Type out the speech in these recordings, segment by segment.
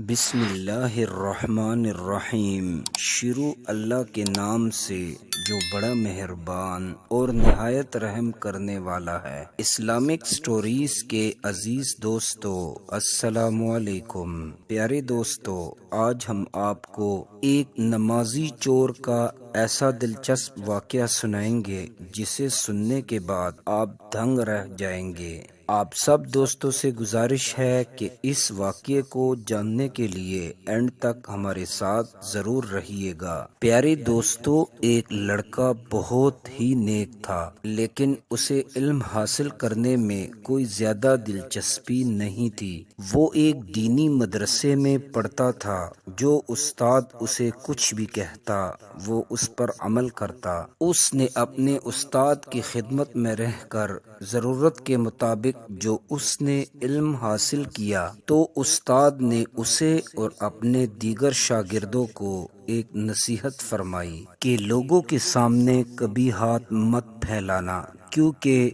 بسم اللہ الرحمن الرحیم۔ شروع اللہ کے نام سے جو بڑا مہربان اور نہایت رحم کرنے والا ہے۔ اسلامک سٹوریز کے عزیز دوستو، السلام علیکم۔ پیارے دوستو، آج ہم آپ کو ایک نمازی چور کا ایسا دلچسپ واقعہ سنائیں گے جسے سننے کے بعد آپ دنگ رہ جائیں گے۔ آپ سب دوستوں سے گزارش ہے کہ اس واقعے کو جاننے کے لیے اینڈ تک ہمارے ساتھ ضرور رہیے گا۔ پیارے دوستو، ایک لڑکا بہت ہی نیک تھا، لیکن اسے علم حاصل کرنے میں کوئی زیادہ دلچسپی نہیں تھی۔ وہ ایک دینی مدرسے میں پڑھتا تھا، جو استاد اسے کچھ بھی کہتا وہ اس پر عمل کرتا۔ اس نے اپنے استاد کی خدمت میں رہ کر ضرورت کے مطابق جو اس نے علم حاصل کیا تو استاد نے اسے اور اپنے دیگر شاگردوں کو ایک نصیحت فرمائی کہ لوگوں کے سامنے کبھی ہاتھ مت پھیلانا، کیونکہ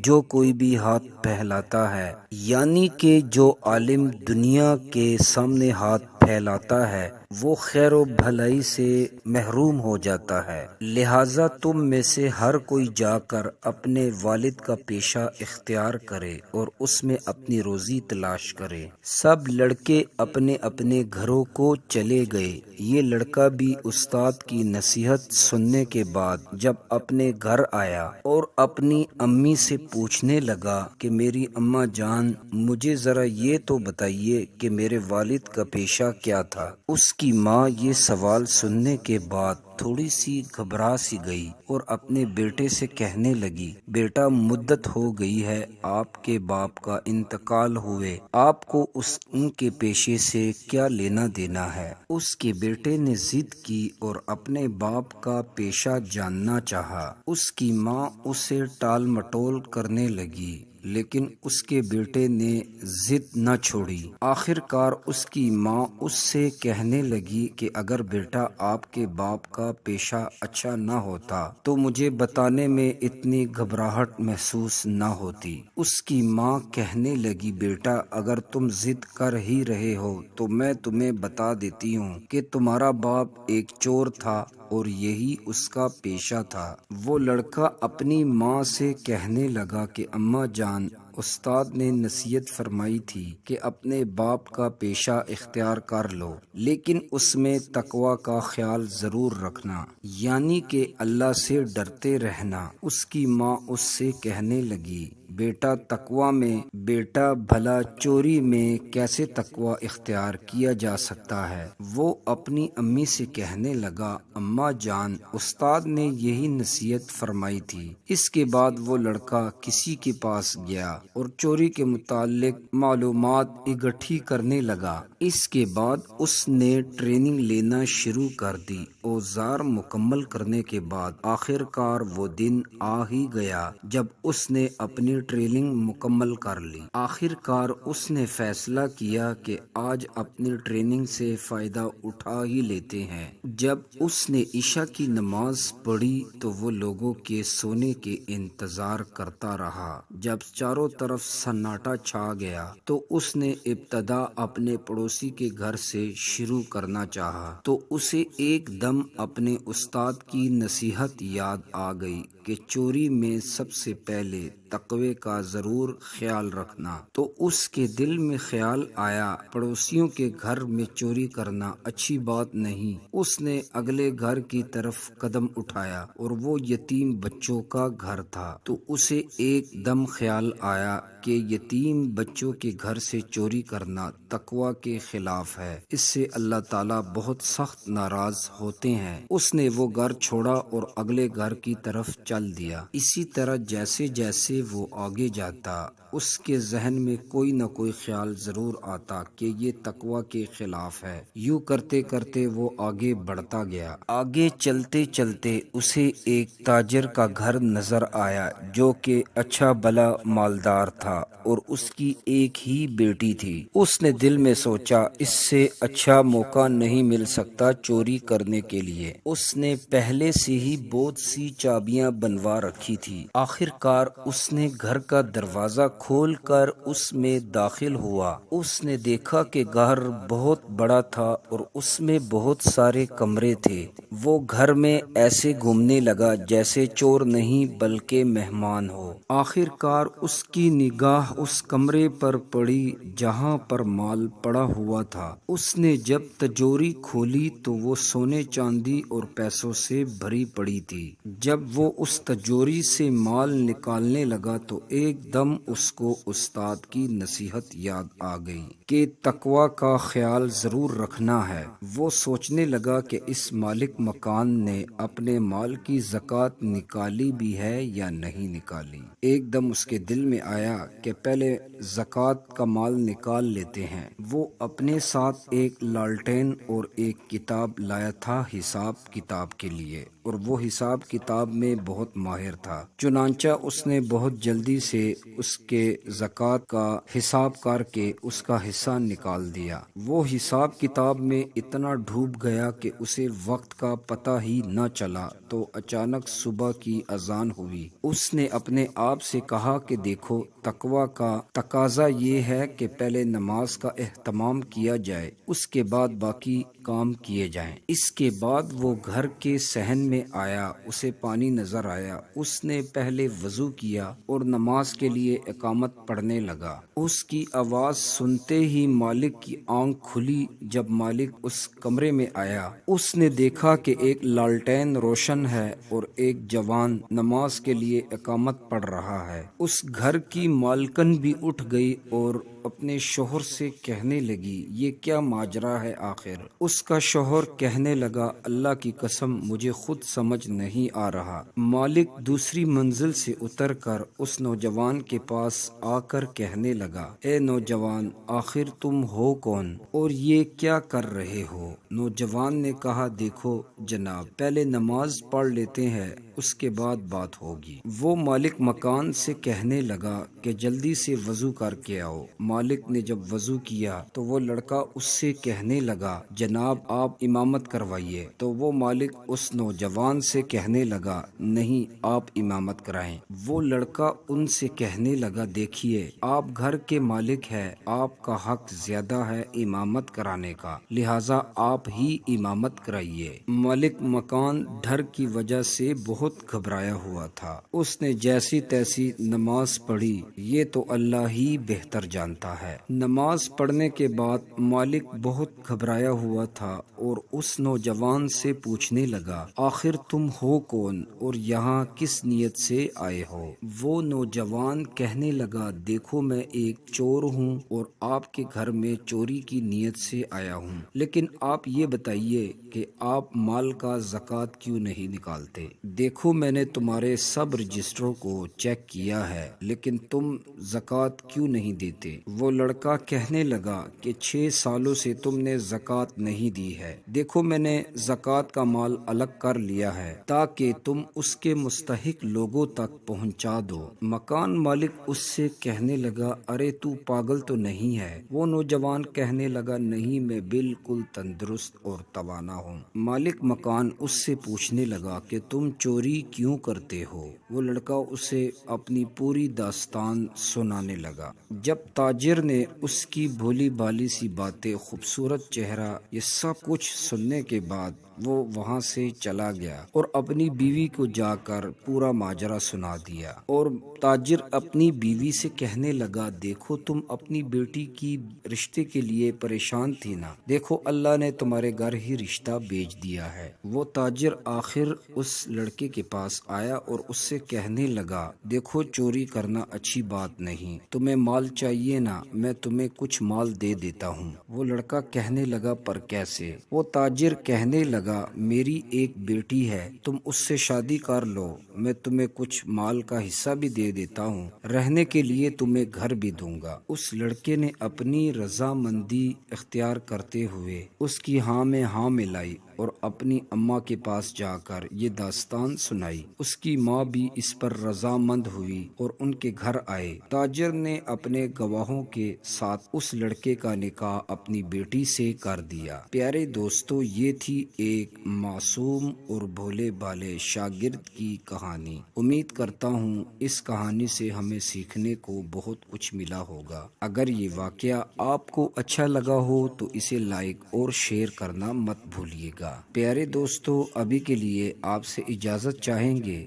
جو کوئی بھی ہاتھ پھیلاتا ہے، یعنی کہ جو عالم دنیا کے سامنے ہاتھ پھیلاتا ہے، وہ خیر و بھلائی سے محروم ہو جاتا ہے۔ لہٰذا تم میں سے ہر کوئی جا کر اپنے والد کا پیشہ اختیار کرے اور اس میں اپنی روزی تلاش کرے۔ سب لڑکے اپنے اپنے گھروں کو چلے گئے۔ یہ لڑکا بھی استاد کی نصیحت سننے کے بعد جب اپنے گھر آیا اور اپنی امی سے پوچھنے لگا کہ میری اماں جان، مجھے ذرا یہ تو بتائیے کہ میرے والد کا پیشہ کیا تھا۔ اس کی ماں یہ سوال سننے کے بعد تھوڑی سی گھبرا سی گئی اور اپنے بیٹے سے کہنے لگی، بیٹا مدت ہو گئی ہے آپ کے باپ کا انتقال ہوئے، آپ کو ان کے پیشے سے کیا لینا دینا ہے؟ اس کے بیٹے نے ضد کی اور اپنے باپ کا پیشہ جاننا چاہا۔ اس کی ماں اسے ٹال مٹول کرنے لگی، لیکن اس کے بیٹے نے ضد نہ چھوڑی۔ آخر کار اس کی ماں اس سے کہنے لگی کہ اگر بیٹا آپ کے باپ کا پیشہ اچھا نہ ہوتا تو مجھے بتانے میں اتنی گھبراہٹ محسوس نہ ہوتی۔ اس کی ماں کہنے لگی، بیٹا اگر تم ضد کر ہی رہے ہو تو میں تمہیں بتا دیتی ہوں کہ تمہارا باپ ایک چور تھا اور یہی اس کا پیشہ تھا۔ وہ لڑکا اپنی ماں سے کہنے لگا کہ اماں جان، استاد نے نصیحت فرمائی تھی کہ اپنے باپ کا پیشہ اختیار کر لو، لیکن اس میں تقوی کا خیال ضرور رکھنا، یعنی کہ اللہ سے ڈرتے رہنا۔ اس کی ماں اس سے کہنے لگی، بیٹا تقوی میں، بیٹا بھلا چوری میں کیسے تقوی اختیار کیا جا سکتا ہے؟ وہ اپنی امی سے کہنے لگا، اماں جان، استاد نے یہی نصیحت فرمائی تھی۔ اس کے بعد وہ لڑکا کسی کے پاس گیا اور چوری کے متعلق معلومات اکٹھی کرنے لگا۔ اس کے بعد اس نے ٹریننگ لینا شروع کر دی۔ اوزار مکمل کرنے کے بعد آخر کار وہ دن آ ہی گیا جب اس نے اپنی ٹریننگ مکمل کر لی۔ آخر کار اس نے فیصلہ کیا کہ آج اپنی ٹریننگ سے فائدہ اٹھا ہی لیتے ہیں۔ جب اس نے عشاء کی نماز پڑھی تو وہ لوگوں کے سونے کے انتظار کرتا رہا۔ جب چاروں طرف سناٹا چھا گیا تو اس نے ابتدا اپنے پڑوسی کے گھر سے شروع کرنا چاہا تو اسے ایک دم اپنے استاد کی نصیحت یاد آ گئی کہ چوری میں سب سے پہلے تقوی کا ضرور خیال رکھنا۔ تو اس کے دل میں خیال آیا، پڑوسیوں کے گھر میں چوری کرنا اچھی بات نہیں۔ اس نے اگلے گھر کی طرف قدم اٹھایا اور وہ یتیم بچوں کا گھر تھا، تو اسے ایک دم خیال آیا کہ یتیم بچوں کے گھر سے چوری کرنا تقوی کے خلاف ہے، اس سے اللہ تعالیٰ بہت سخت ناراض ہوتے ہیں۔ اس نے وہ گھر چھوڑا اور اگلے گھر کی طرف چل دیا۔ اسی طرح جیسے جیسے وہ آگے جاتا اس کے ذہن میں کوئی نہ کوئی خیال ضرور آتا کہ یہ تقوی کے خلاف ہے۔ یوں کرتے کرتے وہ آگے بڑھتا گیا۔ آگے چلتے چلتے اسے ایک تاجر کا گھر نظر آیا جو کہ اچھا بلا مالدار تھا اور اس کی ایک ہی بیٹی تھی۔ اس نے دل میں سوچا، اس سے اچھا موقع نہیں مل سکتا چوری کرنے کے لیے۔ اس نے پہلے سے ہی بہت سی چابیاں بنوا رکھی تھی۔ آخر کار اس نے گھر کا دروازہ کھول کر اس میں داخل ہوا۔ اس نے دیکھا کہ گھر بہت بڑا تھا اور اس میں بہت سارے کمرے تھے۔ وہ گھر میں ایسے گھومنے لگا جیسے چور نہیں بلکہ مہمان ہو۔ آخر کار اس کی نگاہ اس کمرے پر پڑی جہاں پر مال پڑا ہوا تھا۔ اس نے جب تجوری کھولی تو وہ سونے چاندی اور پیسوں سے بھری پڑی تھی۔ جب وہ اس تجوری سے مال نکالنے لگا تو ایک دم اس کو استاد کی نصیحت یاد آ گئی کہ تقوی کا خیال ضرور رکھنا ہے۔ وہ سوچنے لگا کہ اس مالک مکان نے اپنے مال کی زکوٰۃ نکالی بھی ہے یا نہیں نکالی۔ ایک دم اس کے دل میں آیا کہ پہلے زکوٰۃ کا مال نکال لیتے ہیں۔ وہ اپنے ساتھ ایک لالٹین اور ایک کتاب لایا تھا حساب کتاب کے لیے، اور وہ حساب کتاب میں بہت ماہر تھا۔ چنانچہ اس نے بہت جلدی سے اس کے زکوٰۃ کا حساب کر کے اس کا حصہ نکال دیا۔ وہ حساب کتاب میں اتنا ڈوب گیا کہ اسے وقت کا پتہ ہی نہ چلا تو اچانک صبح کی اذان ہوئی۔ اس نے اپنے آپ سے کہا کہ دیکھو، تقوی کا تقاضا یہ ہے کہ پہلے نماز کا اہتمام کیا جائے، اس کے بعد باقی کام کیے جائیں۔ اس کے بعد وہ گھر کے صحن میں آیا، اسے پانی نظر آیا۔ اس نے پہلے وضو کیا اور نماز کے لیے اقامت پڑھنے لگا۔ اس کی آواز سنتے ہی مالک کی آنکھ کھلی۔ جب مالک اس کمرے میں آیا، اس نے دیکھا کہ ایک لالٹین روشن ہے اور ایک جوان نماز کے لیے اقامت پڑھ رہا ہے۔ اس گھر کی مالکن بھی اٹھ گئی اور اپنے شوہر سے کہنے لگی، یہ کیا ماجرا ہے آخر؟ اس کا شوہر کہنے لگا، اللہ کی قسم مجھے خود سمجھ نہیں آ رہا۔ مالک دوسری منزل سے اتر کر اس نوجوان کے پاس آ کر کہنے لگا، اے نوجوان، آخر تم ہو کون اور یہ کیا کر رہے ہو؟ نوجوان نے کہا، دیکھو جناب، پہلے نماز پڑھ لیتے ہیں، اس کے بعد بات ہوگی۔ وہ مالک مکان سے کہنے لگا کہ جلدی سے وضو کر کے آؤ۔ مالک نے جب وضو کیا تو وہ لڑکا اس سے کہنے لگا، جناب آپ امامت کروائیے۔ تو وہ مالک اس نوجوان سے کہنے لگا، نہیں، آپ امامت کرائیں۔ وہ لڑکا ان سے کہنے لگا، دیکھیے، آپ گھر کے مالک ہیں، آپ کا حق زیادہ ہے امامت کرانے کا، لہٰذا آپ ہی امامت کرائیے۔ مالک مکان ڈر کی وجہ سے بہت گھبرایا ہوا تھا۔ اس نے جیسی تیسی نماز پڑھی، یہ تو اللہ ہی بہتر جانتا ہے۔ نماز پڑھنے کے بعد مالک بہت گھبرایا ہوا تھا اور اس نوجوان سے پوچھنے لگا، آخر تم ہو کون اور یہاں کس نیت سے آئے ہو؟ وہ نوجوان کہنے لگا، دیکھو میں ایک چور ہوں اور آپ کے گھر میں چوری کی نیت سے آیا ہوں، لیکن آپ یہ بتائیے کہ آپ مال کا زکوٰۃ کیوں نہیں نکالتے؟ دیکھو میں نے تمہارے سب رجسٹروں کو چیک کیا ہے، لیکن تم زکوٰۃ کیوں نہیں دیتے؟ وہ لڑکا کہنے لگا کہ 6 سالوں سے تم نے زکوٰۃ نہیں دی ہے۔ دیکھو میں نے زکوٰۃ کا مال الگ کر لیا ہے تاکہ تم اس کے مستحق لوگوں تک پہنچا دو۔ مکان مالک اس سے کہنے لگا، ارے تو پاگل تو نہیں ہے؟ وہ نوجوان کہنے لگا، نہیں، میں بالکل تندرست اور توانا ہوں۔ مالک مکان اس سے پوچھنے لگا کہ تم چوری کیوں کرتے ہو؟ وہ لڑکا اسے اپنی پوری داستان سنانے لگا۔ جب تاجر نے اس کی بھولی بھالی سی باتیں، خوبصورت چہرہ، یہ سب کچھ سننے کے بعد وہ وہاں سے چلا گیا اور اپنی بیوی کو جا کر پورا ماجرا سنا دیا۔ اور تاجر اپنی بیوی سے کہنے لگا، دیکھو تم اپنی بیٹی کی رشتے کے لیے پریشان تھی نا، دیکھو اللہ نے تمہارے گھر ہی رشتہ بھیج دیا ہے۔ وہ تاجر آخر اس لڑکے کے پاس آیا اور اس سے کہنے لگا، دیکھو چوری کرنا اچھی بات نہیں، تمہیں مال چاہیے نا، میں تمہیں کچھ مال دے دیتا ہوں۔ وہ لڑکا کہنے لگا، پر کیسے؟ وہ تاجر کہنے لگا، میری ایک بیٹی ہے، تم اس سے شادی کر لو، میں تمہیں کچھ مال کا حصہ بھی دے دیتا ہوں، رہنے کے لیے تمہیں گھر بھی دوں گا۔ اس لڑکے نے اپنی رضامندی اختیار کرتے ہوئے اس کی ہاں میں ہاں ملائی اور اپنی اماں کے پاس جا کر یہ داستان سنائی۔ اس کی ماں بھی اس پر رضامند ہوئی اور ان کے گھر آئے۔ تاجر نے اپنے گواہوں کے ساتھ اس لڑکے کا نکاح اپنی بیٹی سے کر دیا۔ پیارے دوستو، یہ تھی ایک معصوم اور بھولے بھالے شاگرد کی کہانی۔ امید کرتا ہوں اس کہانی سے ہمیں سیکھنے کو بہت کچھ ملا ہوگا۔ اگر یہ واقعہ آپ کو اچھا لگا ہو تو اسے لائک اور شیئر کرنا مت بھولیے گا۔ پیارے دوستو، ابھی کے لیے آپ سے اجازت چاہیں گے۔